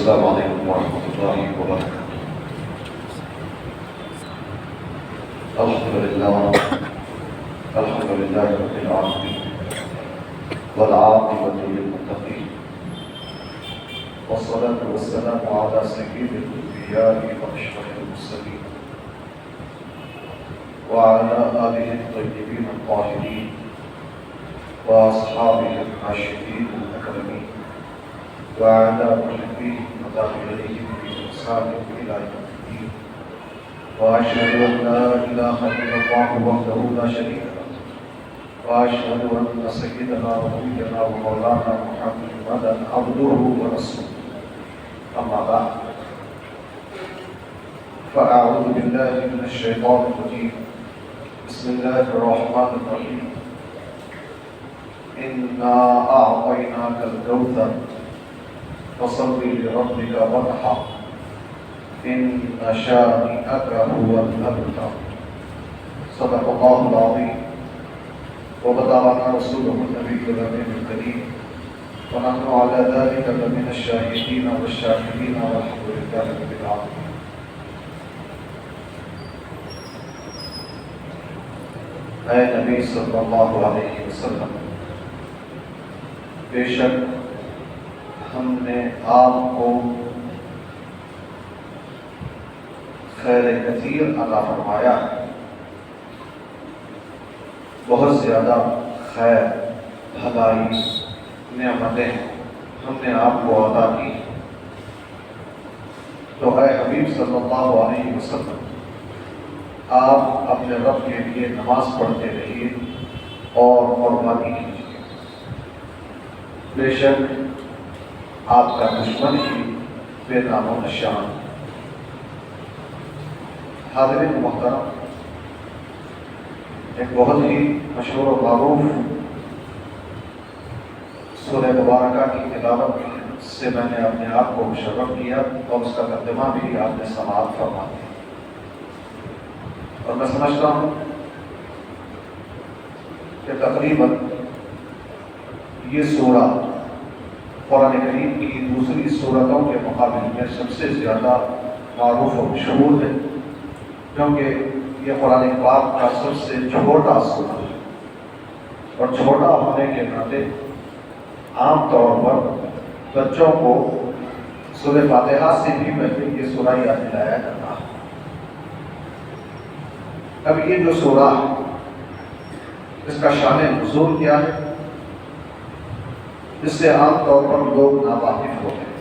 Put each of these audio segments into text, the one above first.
السلام علیکم ورحمۃ اللہ وبرکاتہ۔ الحمد للہ رب العالمین والعاقبۃ للمتقین والصلاة والسلام علی سید الانبیاء واشرف المرسلین وعلی آلہ الطیبین الطاہرین واصحابہ الراشدین الاکرمین وعلى محبهم وتابعيهم بإحسان إلى يوم الدين وأشهد أن لا إله إلا الله وحده لا شريك له وأشهد أن سيدنا ونبينا ومولانا محمدا عبده ورسوله أما بعد فأعوذ بالله من الشيطان الرجيم بسم الله الرحمن الرحيم إنا أعطيناك الكوثر فصل لربك وانحر إن شانئك هو الأبتر صدق الله العظيم وبلغنا رسوله النبي الأمين الكريم ونحن على ذلك لمن الشاهدين والشاكرين والحمد لله رب العالمين۔ اے نبی صلی اللہ علیہ وسلم، بے شک ہم نے آپ کو خیر کثیر عطا فرمایا ہے، بہت زیادہ خیر، بھلائی، نعمتیں ہم نے آپ کو عطا کی۔ تو اے حبیب صلی اللہ علیہ وسلم، آپ اپنے رب کے لیے نماز پڑھتے رہیے اور قربانی کیجیے۔ بے شک آپ کا دشمن ہی بے نام و نشان۔ حاضرین محترم، ایک بہت ہی مشہور و معروف سورہ مبارکہ کی تلاوت سے میں نے اپنے آپ کو مشرف کیا اور اس کا ترجمہ بھی آپ نے سماعت فرما دیا، اور میں سمجھتا ہوں کہ تقریباً یہ سورہ قرآن کریم کی دوسری سورتوں کے مقابل میں سب سے زیادہ معروف و مشہور ہے، کیونکہ یہ قرآن پاک کا سب سے چھوٹا سورہ ہے، اور چھوٹا ہونے کے ناطے عام طور پر بچوں کو سورہ فاتحہ سے بھی پہلے یہ سورہ یاد دلایا جاتا ہے۔ اب یہ جو سورہ ہے، اس کا شان نزول کیا ہے، اس سے عام طور پر لوگ ناواقف ہوتے ہیں۔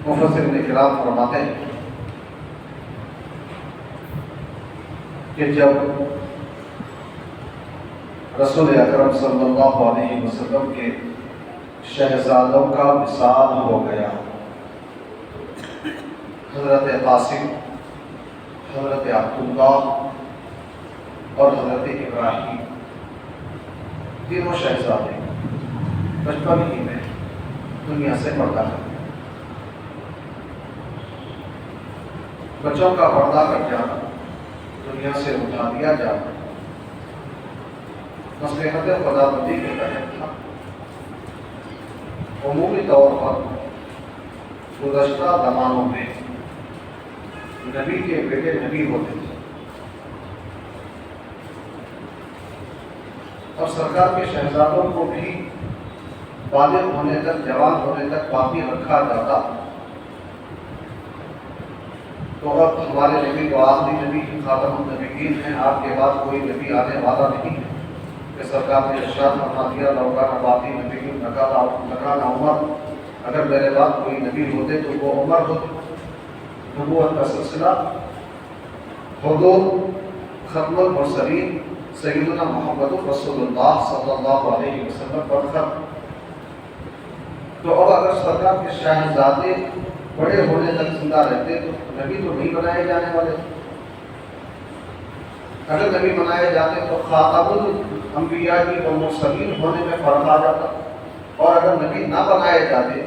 مفسرین کرام فرماتے ہیں کہ جب رسول اکرم صلی اللہ علیہ وسلم کے شہزادوں کا وصال ہو گیا، حضرت قاسم، حضرت عبداللہ اور حضرت ابراہیم، تینوں شہزادے بچپن ہی میں دنیا سے پردہ کر گئے۔ بچوں کا پردہ کر جانا، دنیا سے اٹھا دیا جانا، مصلحت خداوندی کے تحت تھا۔ عمومی طور پر گزشتہ زمانوں میں نبی کے بیٹے نبی ہوتے تھے، اور سرکار کے شہزادوں کو بھی بالغ ہونے تک، جوان ہونے تک باقی رکھا جاتا۔ تو اب ہمارے نبی تو آخری نبی خاتم النبیین ہیں، آپ کے بعد کوئی نبی آنے والا نہیں ہے، کہ سرکار نے ارشاد فرما دیا لوکان باقی نبی لکان عمر، اگر میرے بعد کوئی نبی ہوتے تو وہ عمر ہوتے۔ نبوت کا سلسلہ حضور ختم المرسلین سیدنا محمد رسول اللہ صلی اللہ علیہ وسلم پر ختم۔ تو اب اگر سرکار کے شہزادے بڑے ہونے تک زندہ رہتے تو نبی تو نہیں بنائے جانے والے۔ اگر نبی بنائے جاتے تو خاتم الانبیاء کی والمرسلین ہونے میں فرق آ جاتا، اور اگر نبی نہ بنائے جاتے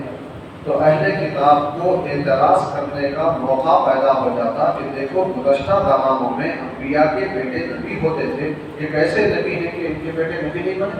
تو اہل کتاب کو اعتراض کرنے کا موقع پیدا ہو جاتا کہ دیکھو گزشتہ زمانوں میں انبیاء کے بیٹے نبی ہوتے تھے، یہ کیسے نبی ہیں کہ ان کے بیٹے نبی نہیں بنے؟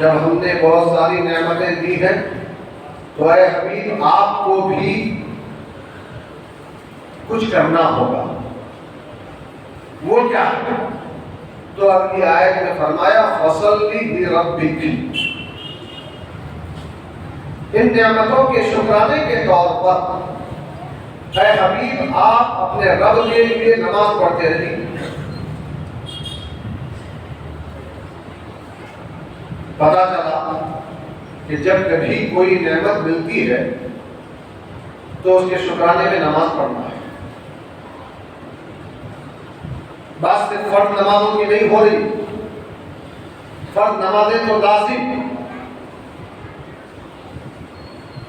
جب ہم نے بہت ساری نعمتیں دی ہیں تو اے حبیب آپ کو بھی کچھ کرنا ہوگا. وہ کیا ہے؟ تو اگلی آیت میں فرمایا فَصَلِّ لِرَبِّكِ. ان نعمتوں کے شکرانے کے طور پر اے حبیب آپ اپنے رب کے لیے نماز پڑھتے رہیے. پتا چلا کہ جب کبھی کوئی نعمت ملتی ہے تو اس کے شکرانے میں نماز پڑھنا ہے. بات صرف فرض نمازوں کی نہیں ہو رہی. فرض نمازیں تو لازم،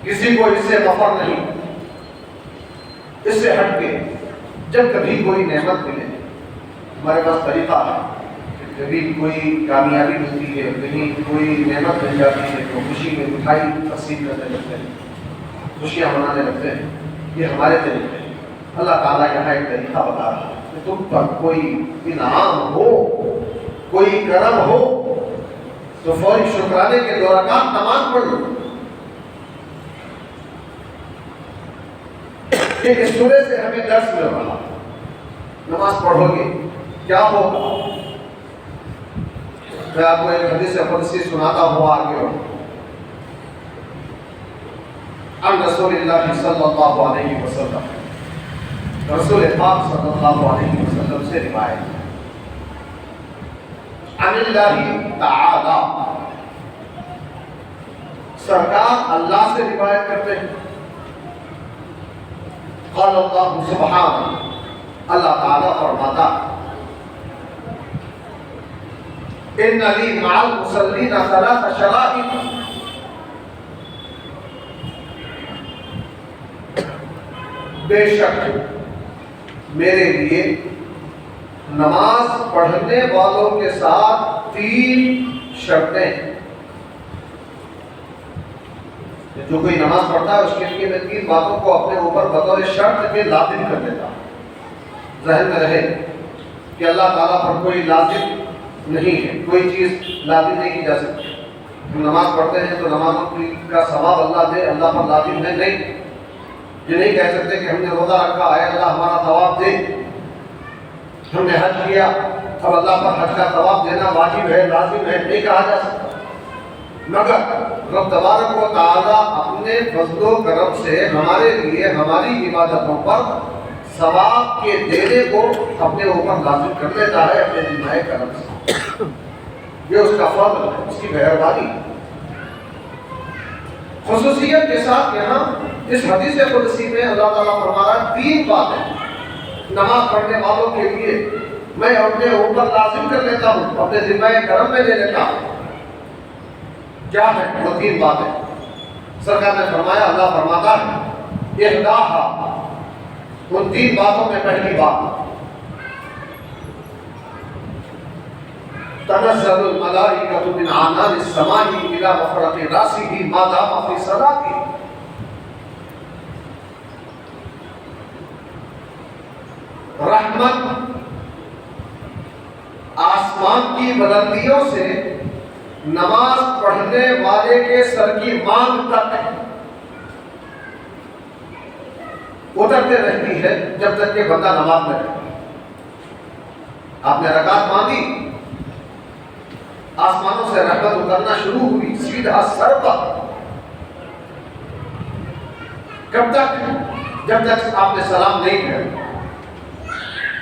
کسی کو اس سے مفر نہیں. اس سے ہٹ کے جب کبھی کوئی نعمت ملے، ہمارے پاس طریقہ ہے کہ کبھی کوئی کامیابی ملتی ہے، کہیں کوئی نعمت مل جاتی ہے تو خوشی میں مٹھائی تقسیم کرنے لگتے ہیں، خوشیاں منانے لگتے ہیں. یہ ہمارے طریقے ہیں. اللہ تعالیٰ یہاں ایک طریقہ بتا رہا ہے کہ تم پر کوئی انعام ہو، کوئی کرم ہو تو فوری شکرانے کے 2 رکعت نماز پڑھ لو. اس سورے سے ہمیں درس مل رہا. نماز پڑھو گے کیا ہوگا؟ میں آپ کو ایک حدیث قدسی سناتا ہوں آگے. عن رسول اللہ صلی اللہ علیہ وسلم، رسول پاک صلی اللہ علیہ وسلم سے روایت ہے. عن اللہ تعالی، سرکار اللہ سے روایت کرتے ہیں. قال اللہ سبحانہ، اللہ تعالیٰ فرماتا ان لی مع المصلین 3 شرائط. بے شک میرے لیے نماز پڑھنے والوں کے ساتھ 3 شرطیں. جو کوئی نماز پڑھتا ہے اس کے لیے میں 3 باتوں کو اپنے اوپر بطور شرط کے لازم کر دیتا ہوں. ذہن میں رہے کہ اللہ تعالیٰ پر کوئی لازم نہیں ہے، کوئی چیز لازم نہیں کی جا سکتی. ہم نماز پڑھتے ہیں تو نمازوں کا ثواب اللہ دے، اللہ پر لازم ہے نہیں. یہ نہیں کہہ سکتے کہ ہم نے روزہ رکھا ہے اللہ ہمارا ثواب دے. ہم نے حج کیا اب اللہ پر حج کا ثواب دینا واجب ہے، لازم ہے، نہیں کہا جا سکتا. مگر رب تبارک و تعالی اپنے فضل و کرم سے ہمارے لیے ہماری عبادتوں پر ثواب کے دینے کو اپنے اوپر لازم کر لیتا ہے اپنے ذمہ کرم سے. یہ اس کا فضل ہے، اس کی مہربانی. خصوصیت کے ساتھ یہاں اس حدیث قدسی میں اللہ تعالیٰ فرما رہا ہے 3 باتیں نماز پڑھنے والوں کے لیے میں اپنے اوپر لازم کر لیتا ہوں، اپنے ذمہ کرم میں لے لیتا ہوں. کیا ہے وہ 3 باتیں؟ سرکار نے فرمایا، اللہ فرماتا ہے احداها، ان 3 باتوں میں پہلی بات تنزل الملائکۃ من عنان السماء الى مفرق راسه ما دام فی صلاته. رحمت آسمان کی بلندیوں سے نماز پڑھنے والے کے سر کی مانگ تک اترتے رہتی ہے جب تک کہ بندہ نماز میں رہے. آپ نے رکعت باندھی، آسمانوں سے رحمت اترنا شروع ہوئی سیدھا سر پر. کب تک؟ جب تک آپ نے سلام نہیں کیا.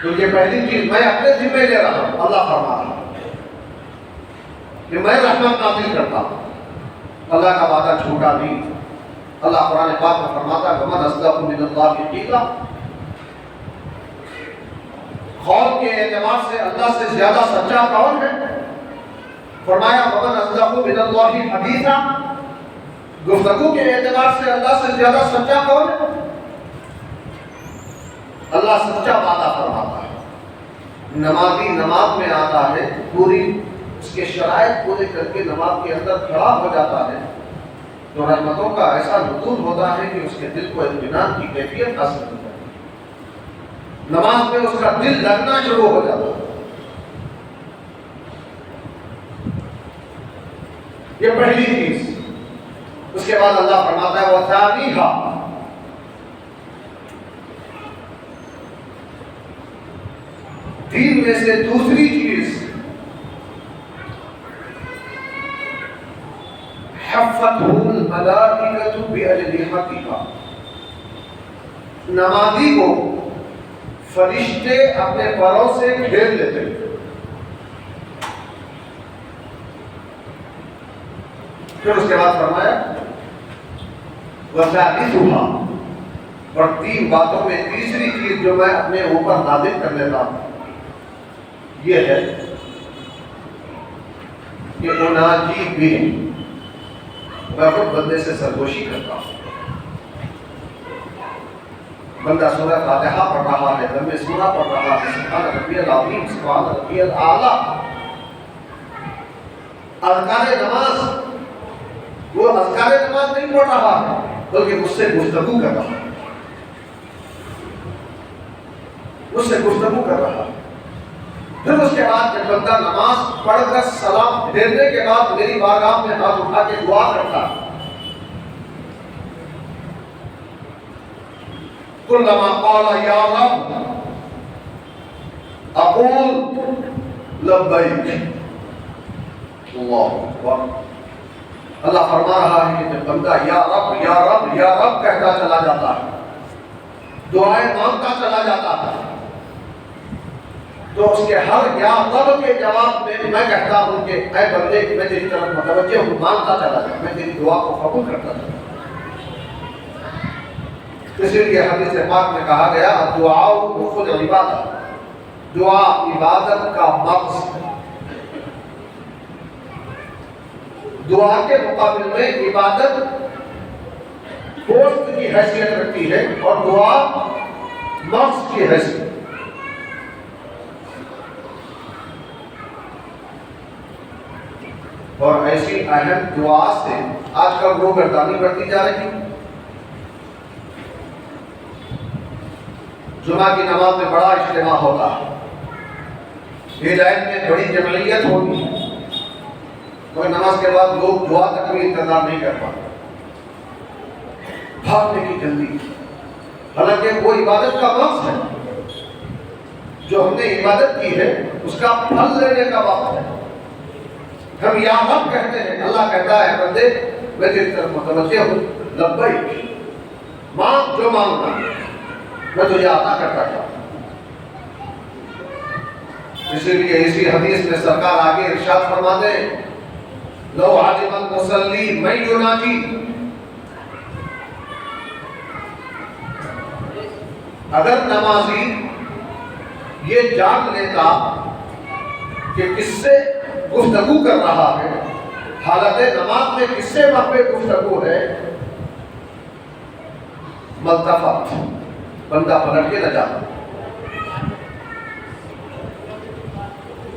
تو یہ پہلی چیز میں اپنے ذمہ لے رہا ہوں. اللہ فرما رہا کہ میں رحمت نازل کرتا ہوں. اللہ کا وعدہ جھوٹا نہیں. اللہ قرآن پاک میں فرماتا ہے وَمَنْ أَصْدَقُ مِنَ اللَّهِ قِيلًا. قول کے اعتبار سے اللہ سے زیادہ سچا کون ہے؟ فرمایا وَمَنْ أَصْدَقُ مِنَ اللَّهِ حَدِيثًا. گفتگو کے اعتبار سے اللہ سے زیادہ سچا کون ہے؟ اللہ سچا وعدہ فرماتا ہے. نمازی نماز میں آتا ہے، پوری اس کے شرائط پورے کر کے نماز کے اندر کھڑا ہو جاتا ہے تو رحمتوں کا ایسا نزول ہوتا ہے کہ اس کے دل کو اطمینان کی کیفیت حاصل ہوتی ہے. نماز میں اس کا دل لگنا شروع ہو جاتا ہے. یہ پہلی چیز. اس کے بعد اللہ فرماتا ہے وَثَانِيهَا، دین میں سے دوسری چیز حَفَّتْهُ الْمَلَائِكَةُ بِأَجْنِحَتِهَا، نمازی کو فرشتے اپنے پروں سے گھیر لیتے ہیں. پھر اس کے بعد فرمایا وَثَالِثُهَا، اور تین باتوں میں تیسری چیز جو میں اپنے اوپر نازل کر لیتا ہوں یہ ہے کہ اناجی بھی میں خود بندے سے سرگوشی کرتا ہوں. بندہ سورہ فاتحہ پڑھ رہا ہے، لمبے سورہ پڑھ رہا ہے، سبحان ربی العظیم، سبحان ربی الاعلیٰ، اذکار نماز، وہ اذکار نماز نہیں پڑھ رہا ہے بلکہ مجھ سے گفتگو کر رہا ہے، مجھ سے گفتگو کر رہا ہے. پھر اس کے بعد جب بندہ نماز پڑھ کر سلام پھیرنے کے بعد میری بارگاہ میں ہاتھ اٹھا کے دعا کرتا ہے، کلما قال یا رب اقول لبیک. اللہ اکبر. اللہ فرما رہا ہے کہ جب بندہ یا رب یا رب یا رب کہتا چلا جاتا ہے، دعائیں مانگتا چلا جاتا ہے، تو اس کے ہر یا رب کے جواب میں کہتا ہوں کہ اے بندے میں تیری طرف متوجہ ہوں، مانگتا چلا جا، میں تیری دعا کو قبول کرتا چلا. اسی لیے حدیث پاک میں کہا گیا دعا خود عبادت، دعا عبادت کا مغز ہے. دعا کے مقابل میں عبادت گوشت کی حیثیت رکھتی ہے اور دعا مغز کی حیثیت. اور ایسی اہم دعا سے آج کل روح گردانی بڑھتی جا رہی ہے. جمعہ کی نماز میں بڑا اجتماع ہوتا ہے، ہدایت میں بڑی جمعیت ہوتی ہے، مگر نماز کے بعد لوگ دعا تک بھی انتظار نہیں کر پاتے، بھاگنے کی جلدی. حالانکہ وہ عبادت کا وقت ہے، جو ہم نے عبادت کی ہے اس کا پھل لینے کا وقت ہے. ہم یا رب کہتے ہیں، اللہ کہتا ہے بندے میں تیری طرف متوجہ ہوں، لبیک، مانگ جو مانگنا میں تجھے عطا کرتا تھا. اسی لیے اسی حدیث میں سرکار آگے ارشاد فرماتے ہیں لو علم المصلی من یناجی، اگر نمازی یہ جان لیتا کہ کس سے گفتگو کر رہا ہے، حالت نماز میں کس سے وہاں پہ گفتگو ہے، ملتفت، بندہ پلٹ کے نہ جاتا،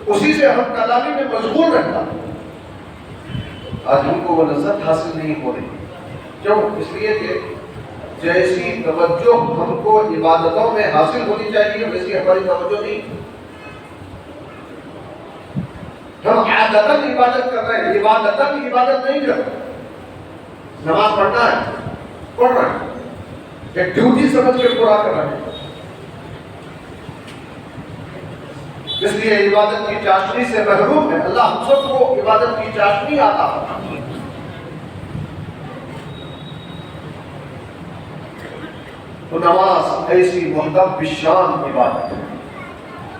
اسی سے ہم کلامی میں مشغول رہتا. آج ہم کو وہ لذت حاصل نہیں ہو رہی. کیوں؟ اس لیے کہ جیسی توجہ ہم کو عبادتوں میں حاصل ہونی چاہیے ویسی ہماری توجہ نہیں. ہم عادتاً عبادت کر رہے ہیں، عبادتاً عبادت نہیں کر رہے. نماز پڑھنا ہے، پڑھ رہے ہیں، ایک ڈیوٹی سمجھ کے پورا کر رہے ہیں. اس لیے عبادت کی چاشنی سے محروم ہے. اللہ ہم سب کو عبادت کی چاشنی عطا فرمائے. تو نماز ایسی محترم بشان عبادت ہے.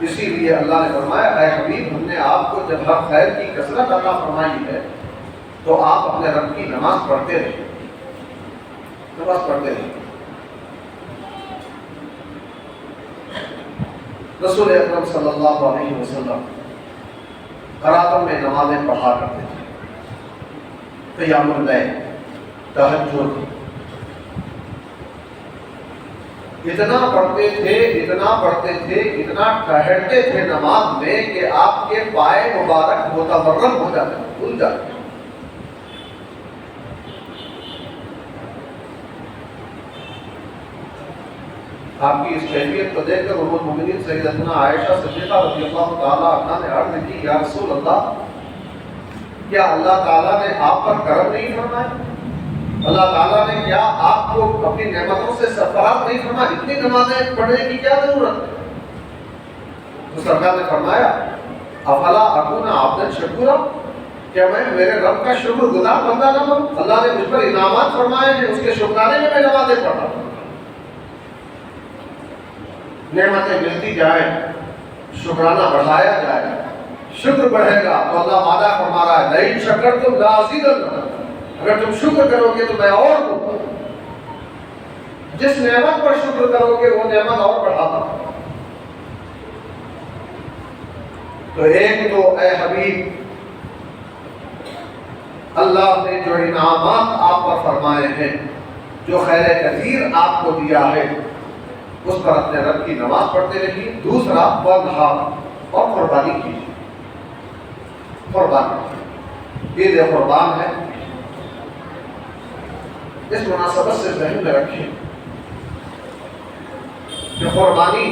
اسی لیے اللہ نے فرمایا اے حبیب، ہم نے آپ کو جب ہر خیر کی کثرت عطا فرمائی ہے تو آپ اپنے رب کی نماز پڑھتے رہے، نماز پڑھتے رہے. رسول اکرم صلی اللہ علیہ وسلم راتوں میں نمازیں پڑھا کرتے تھے، قیام اللیل، تہجد، اتنا پڑھتے تھے، اتنا پڑھتے تھے، اتنا ٹھہرتے تھے نماز میں کہ آپ کے پائے مبارک متورم ہو جاتے، بھول جاتے. آپ کی اس کیفیت کو دیکھ کر ام المؤمنین سیدتنا عائشہ صدیقہ رضی اللہ تعالیٰ عنہا نے عرض کی یا رسول اللہ کیا اللہ تعالیٰ نے آپ پر کرم نہیں فرمایا؟ اللہ تعالیٰ نے کیا آپ کو اپنی نعمتوں سے سرفراز نہیں فرمایا؟ اتنی نمازیں پڑھنے کی کیا ضرورت ہے؟ تو سرکار نے فرمایا افلا اکون عبدا شکورا، کیا میں میرے رب کا شکر گزار بندہ نہ بنوں؟ اللہ نے مجھ پر انعامات فرمائے ہیں، اس کے شکرانے میں نمازیں پڑھ رہا ہوں۔ نعمتیں ملتی جائیں، شکرانہ بڑھایا جائے، شکر بڑھے گا تو اللہ وعدہ فرما رہا ہے لئن شکرتم لازیدنکم، اگر تم شکر کرو گے تو میں اور دوں گا۔ جس نعمت پر شکر کرو گے وہ نعمت اور بڑھاتا ہے۔ تو ایک تو اے حبیب اللہ نے جو انعامات آپ پر فرمائے ہیں، جو خیر کثیر آپ کو دیا ہے، اس پر اپنے رب کی نماز پڑھتے رہیے۔ دوسرا وَالْحَاقِ، اور قربانی کیجیے۔ قربانی عید قربان ہے، اس مناسبت سے ذہن میں رکھیں کہ قربانی،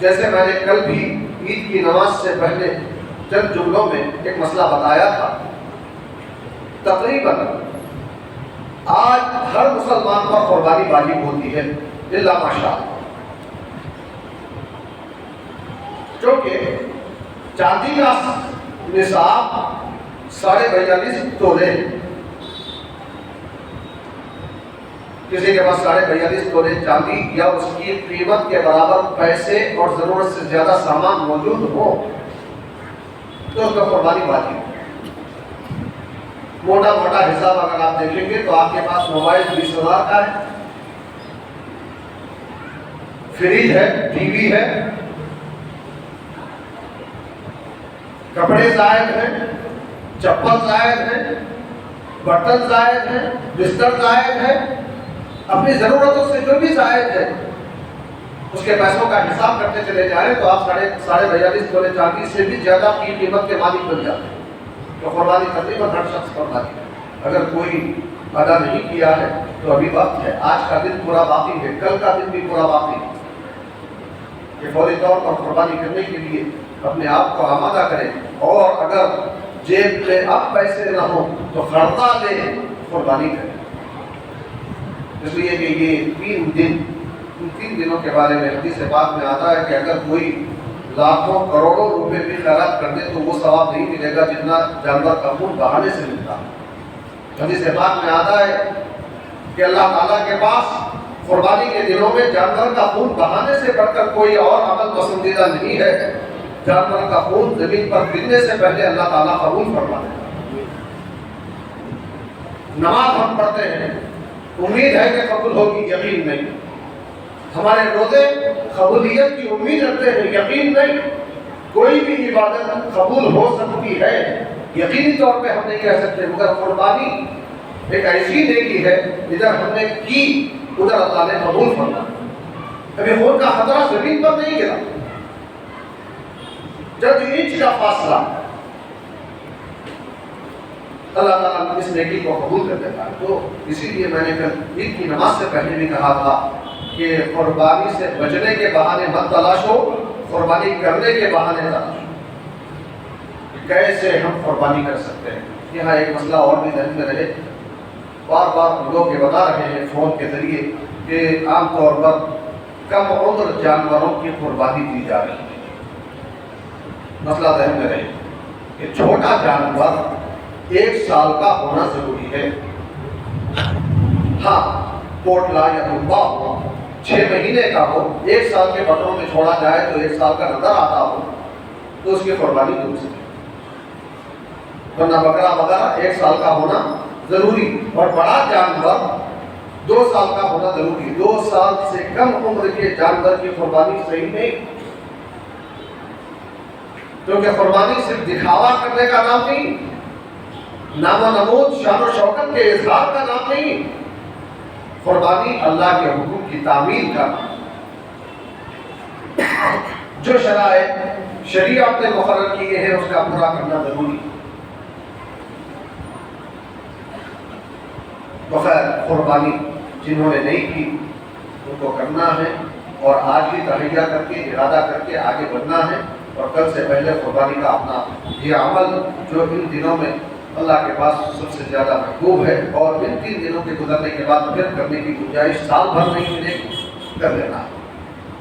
جیسے میں نے کل بھی عید کی نماز سے پہلے چند جملوں میں ایک مسئلہ بتایا تھا، تقریباً آج ہر مسلمان پر قربانی واجب ہوتی ہے الا ماشاء اللہ، کیونکہ چاندی کا نصاب 42.5 تولے، کسی کے پاس 42.5 تولے چاندی یا اس کی قیمت کے برابر پیسے اور ضرورت سے زیادہ سامان موجود ہو تو اس کا قربانی واجب ہے۔ موٹا موٹا حساب اگر آپ دیکھیں گے تو آپ کے پاس موبائل 20,000 کا ہے، فریج ہے، ٹی وی ہے، کپڑے زائد ہیں، چپل زائد ہیں، برتن زائد ہیں، بستر زائد ہے، اپنی ضرورتوں سے جو بھی زائد ہے اس کے پیسوں کا حساب کرتے چلے جائیں تو آپ 42.5 تولے چاندی سے بھی زیادہ کی قیمت کے مالک بن جاتے ہیں۔ تو قربانی تقریباً ہر شخص پر واجب ہے۔ اگر کوئی ادا نہیں کیا ہے تو ابھی وقت ہے، آج کا دن پورا باقی ہے، کل کا دن بھی پورا باقی ہے کہ فوری طور پر قربانی کرنے کے لیے اپنے آپ کو آمادہ کریں، اور اگر جیب میں اب پیسے نہ ہوں تو قرضہ لے قربانی کریں، اس لیے کہ یہ 3 دن، ان 3 دنوں کے بارے میں حدیث پاک میں آتا ہے کہ اگر کوئی لاکھوں کروڑوں روپے بھی خیرات کر دے تو وہ ثواب نہیں ملے گا جتنا جانور کا خون بہانے سے ملتا ہے۔ حدیث پاک میں آتا ہے کہ اللہ تعالیٰ کے پاس قربانی کے دنوں میں جانور کا خون بہانے سے بڑھ کر کوئی اور عمل پسندیدہ نہیں ہے۔ جانور کا خون زمین پر گرنے سے پہلے اللہ تعالیٰ قبول فرما ہے۔ نماز ہم پڑھتے ہیں، امید ہے کہ قبول ہوگی، یقین نہیں۔ ہمارے روزے قبولیت کی امید رکھتے ہیں، یقین نہیں۔ کوئی بھی عبادت قبول ہو سکتی ہے، یقینی طور پہ ہم نہیں کہہ سکتے، مگر قربانی ایک ایسی نیکی ہے ادھر ہم نے کی ادھر اللہ نے قبول فرمایا۔ ابھی خون کا خطرہ زمین پر نہیں گرا، جب انچ کا فاصلہ اللہ تعالیٰ اس نیکی کو قبول کر دیتا ہے۔ تو اسی لیے میں نے کل عید کی نماز سے پہلے بھی کہا تھا کہ قربانی سے بچنے کے بہانے مت تلاشو، قربانی کرنے کے بہانے تلاشو۔ کیسے ہم قربانی کر سکتے ہیں؟ یہاں ایک مسئلہ اور بھی ذہن میں رہے، بار بار لوگ یہ بتا رہے ہیں فون کے ذریعے کہ عام طور پر کم عمر جانوروں کی قربانی دی جا رہی ہے۔ مسئلہ ذہن میں رہے کہ چھوٹا جانور 1 سال کا ہونا ضروری ہے۔ ہاں پوٹلا یا دمبا ہو 6 مہینے کا ہو، 1 سال کے بکروں میں چھوڑا جائے تو 1 سال کا نظر آتا ہو تو اس کی قربانی درست ہے، ورنہ بکرا وغیرہ 1 سال کا ہونا ضروری، اور بڑا جانور 2 سال کا ہونا ضروری۔ 2 سال سے کم عمر کے جانور کی قربانی صحیح نہیں، کیونکہ قربانی صرف دکھاوا کرنے کا نام نہیں، نام و نمود شان و شوکت کے اظہار کا نام نہیں، قربانی اللہ کے حکم کی تعمیل کا نام۔ جو شرائط شریعت نے مقرر کیے ہیں اس کا پورا کرنا ضروری۔ بخیر قربانی جنہوں نے نہیں کی ان کو کرنا ہے، اور آج ہی تہیہ کر کے ارادہ کر کے آگے بڑھنا ہے، اور کل سے پہلے قربانی کا اپنا یہ عمل جو ان دنوں میں اللہ کے پاس سب سے زیادہ محبوب ہے اور ان 3 دنوں کے گزرنے کے بعد پھر کرنے کی گنجائش سال بھر نہیں ملے گی، کر لینا۔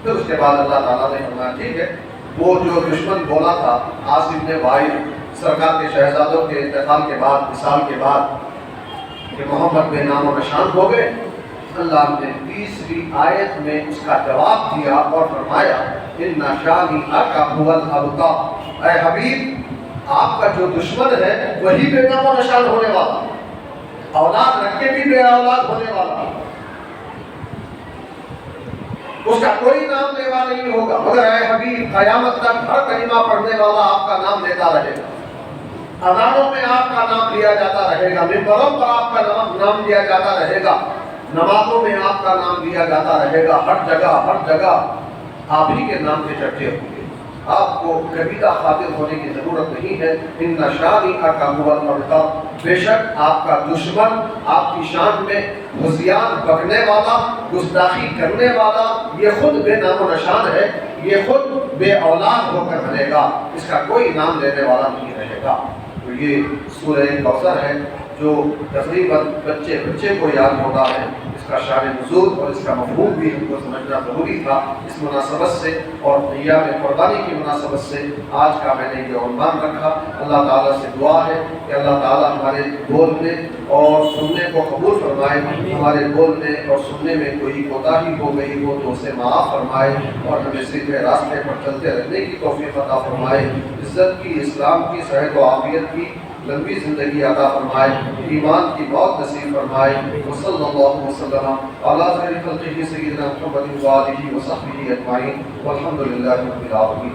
پھر اس کے بعد اللہ تعالیٰ نے فرمایا ٹھیک ہے، وہ جو دشمن بولا تھا عاصم نے وائل سرکار کے شہزادوں کے انتقال کے بعد، وصال کے بعد، کہ محمد بے نام و نشان ہو گئے، اللہ نے 30ویں آیت میں اس کا جواب دیا اور فرمایا ان شانئک ھو الابتر، اے حبیب آپ کا جو دشمن ہے وہی بے نام و نشان ہونے والا، اولاد رکھ کے بھی بے اولاد ہونے والا، اس کا کوئی نام لیوا نہیں ہوگا، مگر اے حبیب قیامت تک ہر کلمہ پڑھنے والا آپ کا نام لیتا رہے گا، اذانوں میں آپ کا نام لیا جاتا رہے گا، ممبروں پر آپ کا نام لیا جاتا رہے گا، نمازوں میں آپ کا نام لیا جاتا رہے گا، ہر جگہ آپ ہی کے نام کے چرچے ہوں گے، آپ کو کبیرہ خاطر ہونے کی ضرورت نہیں ہے۔ ان شانئک ھو الابتر، بے شک آپ کا دشمن آپ کی شان میں ہذیان بکنے والا، گستاخی کرنے والا، یہ خود بے نام و نشان ہے، یہ خود بے اولاد ہو کر رہے گا، اس کا کوئی نام لینے والا نہیں رہے گا۔ تو یہ سورہ کوثر ہے جو تقریباً بچے کو یاد ہوتا ہے، اس کا شان نزول اور اس کا مفہوم بھی ہم کو سمجھنا ضروری تھا۔ اس مناسبت سے اور ایام قربانی کی مناسبت سے آج کا میں نے یہ عنوان رکھا۔ اللہ تعالیٰ سے دعا ہے کہ اللہ تعالیٰ ہمارے بولنے اور سننے کو قبول فرمائے، ہمارے بولنے اور سننے میں کوئی کوتاہی ہو گئی ہو تو اسے معاف فرمائے اور ہمیں سیدھے راستے پر چلتے رہنے کی توفیق عطا فرمائے، عزت کی، اسلام کی، صحت و عافیت کی لمبی زندگی عطا فرمائے، ایمان کی موت نصیب فرمائے۔ وصلی اللہ وسلم علی خیر خلقہ سیدنا محمد و آلہ و صحبہ اجمعین والحمد للہ رب العالمین۔